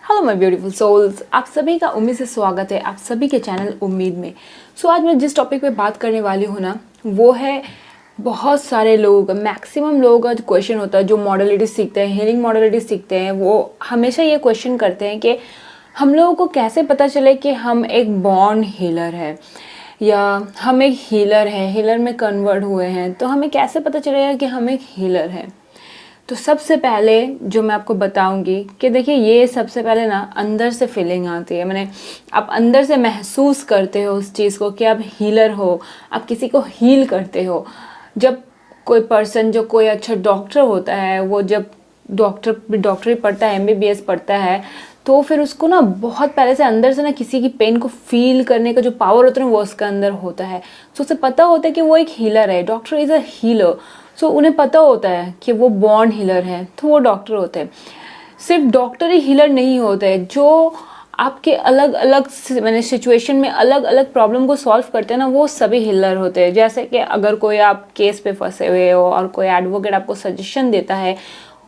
Hello my beautiful souls, आप सभी का उम्मीद से स्वागत है आप सभी के चैनल उम्मीद में। आज मैं जिस टॉपिक पे बात करने वाली हूँ ना, वो है बहुत सारे लोगों का, मैक्सिमम लोगों का जो क्वेश्चन होता है, जो मॉडलिटी सीखते हैं, हीलिंग मॉडलिटी सीखते हैं, वो हमेशा ये क्वेश्चन करते हैं कि हम लोगों को कैसे पता चले कि हम एक बॉर्न हीलर है या हम एक हीलर हैं, हीलर में कन्वर्ट हुए हैं। तो हमें कैसे पता चलेगा कि हम एक हीलर हैं? तो सबसे पहले जो मैं आपको बताऊंगी कि देखिए, ये सबसे पहले ना अंदर से फीलिंग आती है। मैंने आप अंदर से महसूस करते हो उस चीज़ को कि आप हीलर हो, आप किसी को हील करते हो। जब कोई पर्सन, जो कोई अच्छा डॉक्टर होता है, वो जब डॉक्टरी पढ़ता है, MBBS पढ़ता है, तो फिर उसको ना बहुत पहले से अंदर से ना किसी की पेन को फील करने का जो पावर होता है वो उसका अंदर होता है। तो उसे पता होता है कि वो एक हीलर है, डॉक्टर इज़ अ हीलर। सो उन्हें पता होता है कि वो बॉर्न हीलर है, तो वो डॉक्टर होते हैं। सिर्फ डॉक्टर ही हीलर नहीं होते हैं, जो आपके अलग अलग मैंने सिचुएशन में अलग अलग प्रॉब्लम को सॉल्व करते हैं ना, वो सभी हीलर होते हैं। जैसे कि अगर कोई आप केस पे फंसे हुए हो और कोई एडवोकेट आपको सजेशन देता है,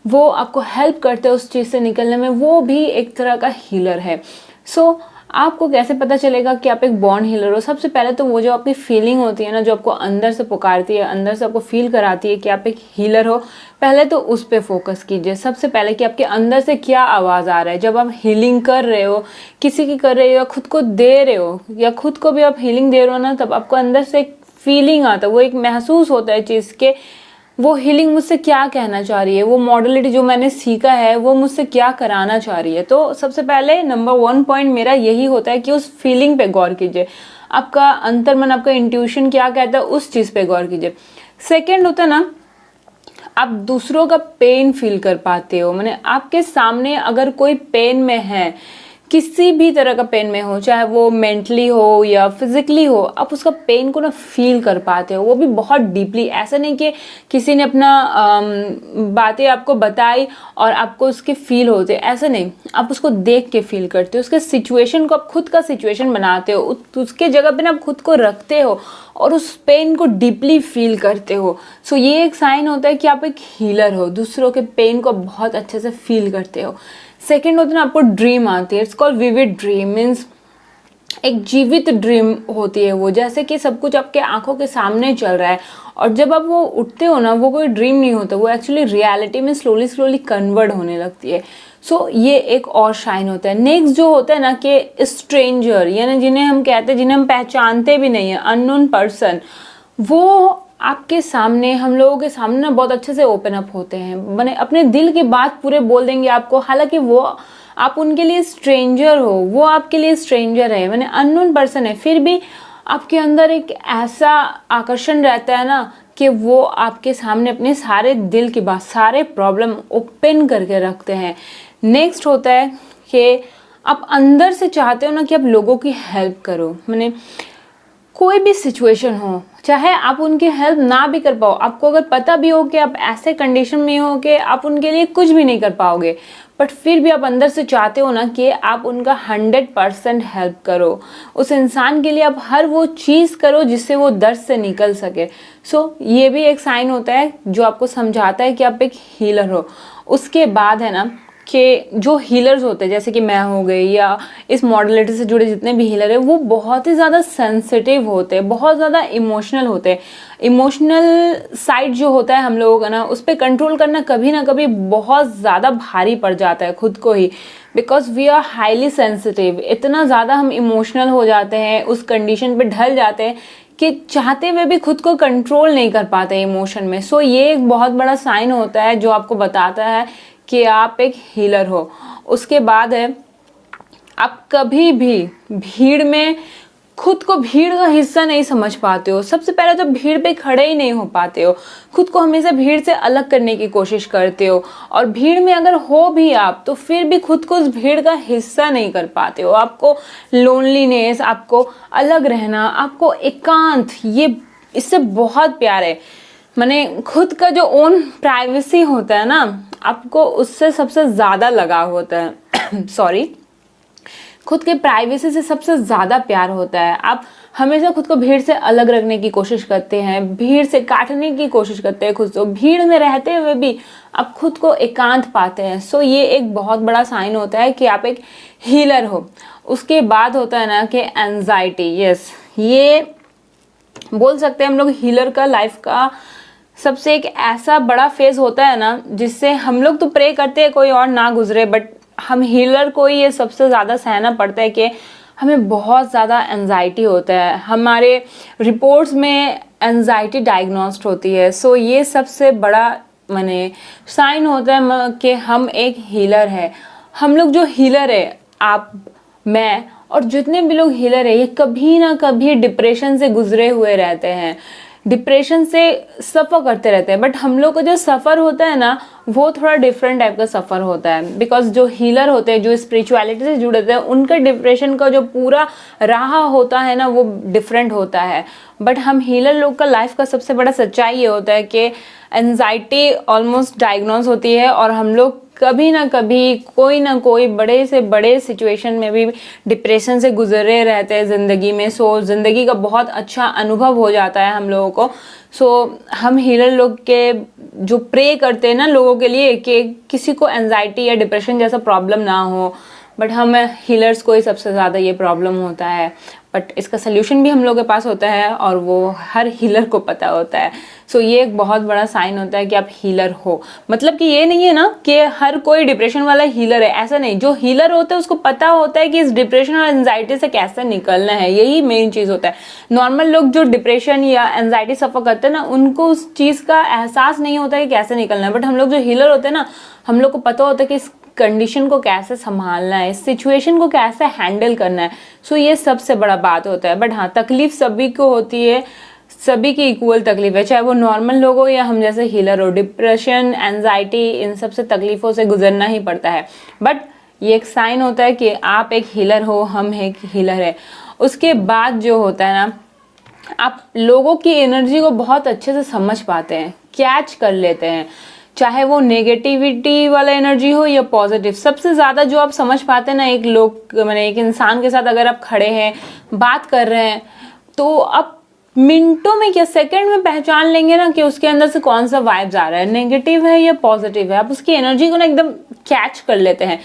वो आपको हेल्प करते हैं उस चीज़ से निकलने में, वो भी एक तरह का हीलर है। सो आपको कैसे पता चलेगा कि आप एक बॉर्न हीलर हो? सबसे पहले तो वो जो आपकी फीलिंग होती है ना, जो आपको अंदर से पुकारती है, अंदर से आपको फील कराती है कि आप एक हीलर हो, पहले तो उस पर फोकस कीजिए। सबसे पहले कि आपके अंदर से क्या आवाज़ आ रहा है जब आप हीलिंग कर रहे हो, किसी की कर रहे हो या खुद को दे रहे हो, या खुद को भी आप हीलिंग दे रहे हो ना, तब आपको अंदर से एक फीलिंग आता है, वो एक महसूस होता है चीज़ के वो हीलिंग मुझसे क्या कहना चाह रही है, वो मॉडलिटी जो मैंने सीखा है वो मुझसे क्या कराना चाह रही है। तो सबसे पहले नंबर 1 पॉइंट मेरा यही होता है कि उस फीलिंग पे गौर कीजिए। आपका अंतर्मन, आपका इंट्यूशन क्या कहता है, उस चीज़ पे गौर कीजिए। सेकेंड होता है ना, आप दूसरों का पेन फील कर पाते हो। मैंने आपके सामने अगर कोई पेन में है, किसी भी तरह का पेन में हो, चाहे वो मेंटली हो या फिजिकली हो, आप उसका पेन को ना फील कर पाते हो, वो भी बहुत डीपली। ऐसा नहीं कि किसी ने अपना बातें आपको बताई और आपको उसके फील होते, ऐसा नहीं। आप उसको देख के फील करते हो, उसके सिचुएशन को आप खुद का सिचुएशन बनाते हो, उसके जगह पे ना आप खुद को रखते हो और उस पेन को डीपली फील करते हो। सो ये एक साइन होता है कि आप एक हीलर हो, दूसरों के पेन को बहुत अच्छे से फील करते हो। सेकेंड होता है ना, आपको ड्रीम आती है। It's called vivid dream, means एक जीवित ड्रीम होती है वो, जैसे कि सब कुछ आपके आंखों के सामने चल रहा है। और जब आप वो उठते हो ना, वो कोई ड्रीम नहीं होता, वो एक्चुअली रियलिटी में स्लोली स्लोली कन्वर्ट होने लगती है। सो ये एक और शाइन होता है। नेक्स्ट जो होता है ना कि स्ट्रेंजर, यानी जिन्हें हम कहते हैं, जिन्हें हम पहचानते भी नहीं है, अननोन पर्सन, वो आपके सामने, हम लोगों के सामने ना बहुत अच्छे से ओपन अप होते हैं, मैंने अपने दिल की बात पूरे बोल देंगे आपको। हालांकि वो, आप उनके लिए स्ट्रेंजर हो, वो आपके लिए स्ट्रेंजर है, मैंने अननोन पर्सन है, फिर भी आपके अंदर एक ऐसा आकर्षण रहता है ना कि वो आपके सामने अपने सारे दिल की बात, सारे प्रॉब्लम ओपन करके रखते हैं। नेक्स्ट होता है कि आप अंदर से चाहते हो ना कि आप लोगों की हेल्प करो। मैंने कोई भी सिचुएशन हो, चाहे आप उनकी हेल्प ना भी कर पाओ, आपको अगर पता भी हो कि आप ऐसे कंडीशन में हो कि आप उनके लिए कुछ भी नहीं कर पाओगे, बट फिर भी आप अंदर से चाहते हो ना कि आप उनका 100% हेल्प करो, उस इंसान के लिए आप हर वो चीज़ करो जिससे वो दर्द से निकल सके। सो ये भी एक साइन होता है जो आपको समझाता है कि आप एक हीलर हो। उसके बाद है ना कि जो हीलर्स होते हैं, जैसे कि मैं हो गई या इस मॉडलिटी से जुड़े जितने भी हीलर हैं, वो बहुत ही ज़्यादा सेंसिटिव होते हैं, बहुत ज़्यादा इमोशनल होते हैं। इमोशनल साइड जो होता है हम लोगों का ना, उस पर कंट्रोल करना कभी ना कभी बहुत ज़्यादा भारी पड़ जाता है खुद को ही, because we are highly sensitive. इतना ज़्यादा हम इमोशनल हो जाते हैं, उस कंडीशन पे ढल जाते हैं कि चाहते हुए भी खुद को कंट्रोल नहीं कर पाते इमोशन में। सो ये एक बहुत बड़ा साइन होता है जो आपको बताता है कि आप एक हीलर हो। उसके बाद है, आप कभी भी भीड़ में खुद को भीड़ का हिस्सा नहीं समझ पाते हो। सबसे पहले तो भीड़ पे खड़े ही नहीं हो पाते हो, खुद को हमेशा भीड़ से अलग करने की कोशिश करते हो, और भीड़ में अगर हो भी आप तो फिर भी खुद को उस भीड़ का हिस्सा नहीं कर पाते हो। आपको लोनलीनेस, आपको अलग रहना, आपको एकांत, ये इससे बहुत प्यार है। मैंने खुद का जो ओन प्राइवेसी होता है ना, आपको उससे सबसे ज़्यादा लगाव होता है सॉरी, खुद के प्राइवेसी से सबसे ज़्यादा प्यार होता है। आप हमेशा खुद को भीड़ से अलग रखने की कोशिश करते हैं, भीड़ से काटने की कोशिश करते हैं खुद को, भीड़ में रहते हुए भी आप खुद को एकांत पाते हैं। सो ये एक बहुत बड़ा साइन होता है कि आप एक हीलर हो। उसके बाद होता है ना कि एंजाइटी। यस, ये बोल सकते हैं हम लोग हीलर का लाइफ का सबसे एक ऐसा बड़ा फेज होता है ना, जिससे हम लोग तो प्रे करते हैं कोई और ना गुजरे, बट हम हीलर को ये सबसे ज़्यादा सहना पड़ता है कि हमें बहुत ज़्यादा एंजाइटी होता है, हमारे रिपोर्ट्स में एंजाइटी डायग्नोस्ड होती है। सो ये सबसे बड़ा माने साइन होता है कि हम एक हीलर है। हम लोग जो हीलर है, आप, मैं और जितने भी लोग हीलर है, ये कभी ना कभी डिप्रेशन से गुजरे हुए रहते हैं, डिप्रेशन से सफ़र करते रहते हैं। बट हम लोग को जो सफ़र होता है ना, वो थोड़ा डिफरेंट टाइप का सफ़र होता है, बिकॉज जो हीलर होते हैं, जो स्पिरिचुअलिटी से जुड़े होते हैं, उनका डिप्रेशन का जो पूरा राह होता है ना, वो डिफरेंट होता है। बट हम हीलर लोग का लाइफ का सबसे बड़ा सच्चाई ये होता है कि एंजाइटी ऑलमोस्ट डायग्नोज होती है, और हम लोग कभी ना कभी कोई ना कोई बड़े से बड़े सिचुएशन में भी डिप्रेशन से गुजरे रहते हैं ज़िंदगी में। सो ज़िंदगी का बहुत अच्छा अनुभव हो जाता है हम लोगों को। सो हम हीलर लोग के जो प्रे करते हैं ना लोगों के लिए कि किसी को एंजाइटी या डिप्रेशन जैसा प्रॉब्लम ना हो, बट हम हीलर्स को ही सबसे ज़्यादा ये प्रॉब्लम होता है। बट इसका सल्यूशन भी हम लोग के पास होता है, और वो हर हीलर को पता होता है। सो ये एक बहुत बड़ा साइन होता है कि आप हीलर हो। मतलब कि ये नहीं है ना कि हर कोई डिप्रेशन वाला हीलर है, ऐसा नहीं। जो हीलर होता है उसको पता होता है कि इस डिप्रेशन और एंजाइटी से कैसे निकलना है, यही मेन चीज़ होता है। नॉर्मल लोग जो डिप्रेशन या एंजाइटी सफ़र करते हैं ना, उनको उस चीज़ का एहसास नहीं होता है कि कैसे निकलना है। बट हम लोग जो हीलर होते हैं ना, हम लोग को पता होता है कि इस कंडीशन को कैसे संभालना है, इस सिचुएशन को कैसे हैंडल करना है। सो ये सबसे बड़ा बात होता है। बट हाँ, तकलीफ सभी को होती है, सभी की इक्वल तकलीफ है, चाहे वो नॉर्मल लोग हो या हम जैसे हीलर हो। डिप्रेशन, एंजाइटी, इन सब से तकलीफों से गुजरना ही पड़ता है। बट ये एक साइन होता है कि आप एक हीलर हो, हम एक हीलर है। उसके बाद जो होता है ना, आप लोगों की एनर्जी को बहुत अच्छे से समझ पाते हैं, कैच कर लेते हैं, चाहे वो नेगेटिविटी वाला एनर्जी हो या पॉजिटिव। सबसे ज़्यादा जो आप समझ पाते हैं ना, एक लोग मैंने एक इंसान के साथ अगर आप खड़े हैं, बात कर रहे हैं, तो आप मिनटों में क्या सेकंड में पहचान लेंगे ना कि उसके अंदर से कौन सा वाइब्स आ रहा है, नेगेटिव है या पॉजिटिव है। आप उसकी एनर्जी को ना एकदम कैच कर लेते हैं।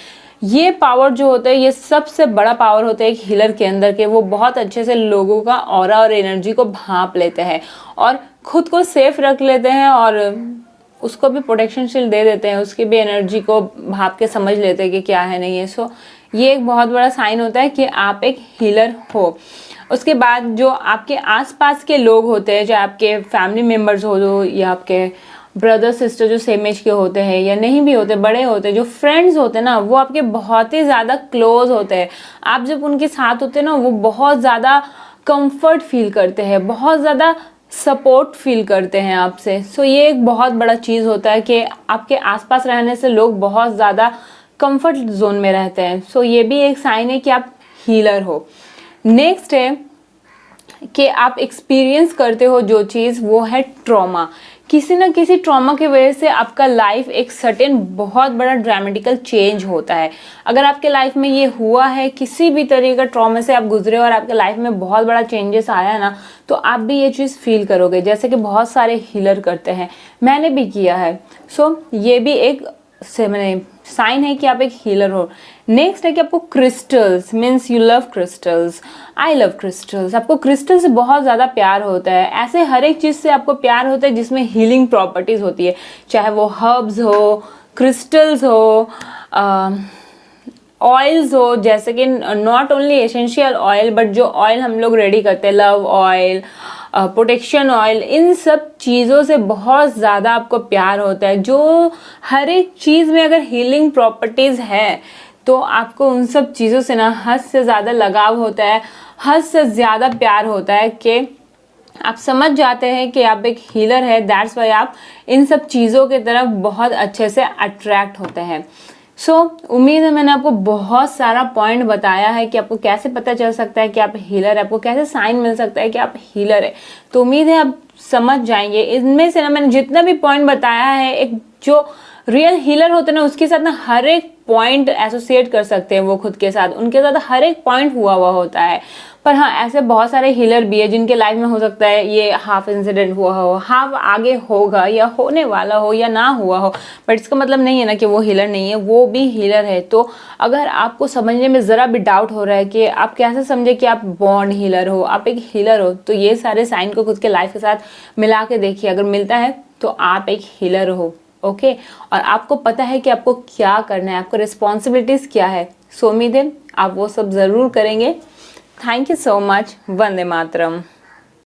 ये पावर जो होता है, ये सबसे बड़ा पावर होता है एक हीलर के अंदर के। वो बहुत अच्छे से लोगों का ऑरा और एनर्जी को भांप लेते हैं और खुद को सेफ रख लेते हैं, और उसको भी प्रोटेक्शन शील्ड दे देते हैं, उसकी भी एनर्जी को भाप के समझ लेते हैं कि क्या है नहीं है। सो ये एक बहुत बड़ा साइन होता है कि आप एक हीलर हो। उसके बाद जो आपके आसपास के लोग होते हैं, चाहे आपके फैमिली मेम्बर्स हो या आपके ब्रदर सिस्टर जो सेम एज के होते हैं या नहीं भी होते, बड़े होते हैं, जो फ्रेंड्स होते हैं ना, वो आपके बहुत ही ज़्यादा क्लोज होते हैं। आप जब उनके साथ होते हैं ना, वो बहुत ज़्यादा कंफर्ट फील करते हैं, बहुत ज़्यादा सपोर्ट फील करते हैं आपसे। सो ये एक बहुत बड़ा चीज़ होता है कि आपके आसपास रहने से लोग बहुत ज़्यादा कंफर्ट जोन में रहते हैं। सो ये भी एक साइन है कि आप हीलर हो। नेक्स्ट है कि आप एक्सपीरियंस करते हो जो चीज़, वो है ट्रॉमा। किसी ना किसी ट्रॉमा की वजह से आपका लाइफ एक सर्टेन बहुत बड़ा ड्रामेटिकल चेंज होता है। अगर आपके लाइफ में ये हुआ है, किसी भी तरह का ट्रॉमा से आप गुजरे और आपके लाइफ में बहुत बड़ा चेंजेस आया है ना, तो आप भी ये चीज़ फील करोगे, जैसे कि बहुत सारे हीलर करते हैं, मैंने भी किया है। सो ये भी एक मैंने साइन है कि आप एक हीलर हो। नेक्स्ट है कि आपको crystals, means you love crystals, I love crystals. आपको क्रिस्टल से बहुत ज़्यादा प्यार होता है। ऐसे हर एक चीज़ से आपको प्यार होता है जिसमें हीलिंग प्रॉपर्टीज़ होती है, चाहे वो हर्ब्स हो, क्रिस्टल्स हो, ऑयल्स हो, जैसे कि not only essential oil, but जो ऑयल हम लोग रेडी करते हैं, लव ऑयल, प्रोटेक्शन ऑयल, इन सब चीज़ों से बहुत ज़्यादा आपको प्यार होता है। जो हर एक चीज़ में अगर हीलिंग प्रॉपर्टीज़ है, तो आपको उन सब चीज़ों से ना हद से ज़्यादा लगाव होता है, हद से ज़्यादा प्यार होता है कि आप समझ जाते हैं कि आप एक हीलर है। दैट्स वाई आप इन सब चीज़ों की तरफ बहुत अच्छे से अट्रैक्ट होते हैं। सो उम्मीद है मैंने आपको बहुत सारा पॉइंट बताया है कि आपको कैसे पता चल सकता है कि आप हीलर है, आपको कैसे साइन मिल सकता है कि आप हीलर है। तो उम्मीद है आप समझ जाएंगे। इनमें से ना मैंने जितना भी पॉइंट बताया है, एक जो रियल हीलर होते हैं ना, उसके साथ ना हर एक पॉइंट एसोसिएट कर सकते हैं वो खुद के साथ, उनके साथ हर एक पॉइंट हुआ हुआ होता है। पर हाँ, ऐसे बहुत सारे हीलर भी है जिनके लाइफ में हो सकता है ये हाफ इंसिडेंट हुआ हो, हाफ आगे होगा या होने वाला हो या ना हुआ हो, बट इसका मतलब नहीं है ना कि वो हीलर नहीं है, वो भी हीलर है। तो अगर आपको समझने में ज़रा भी डाउट हो रहा है कि आप कैसे समझे कि आप बॉर्न हीलर हो, आप एक हीलर हो, तो ये सारे साइन को खुद के लाइफ के साथ मिला के देखिए, अगर मिलता है तो आप एक हीलर हो। ओके, और आपको पता है कि आपको क्या करना है, आपको रिस्पॉन्सिबिलिटीज़ क्या है। सो उम्मीद है आप वो सब ज़रूर करेंगे। Thank you so much. Vande Mataram.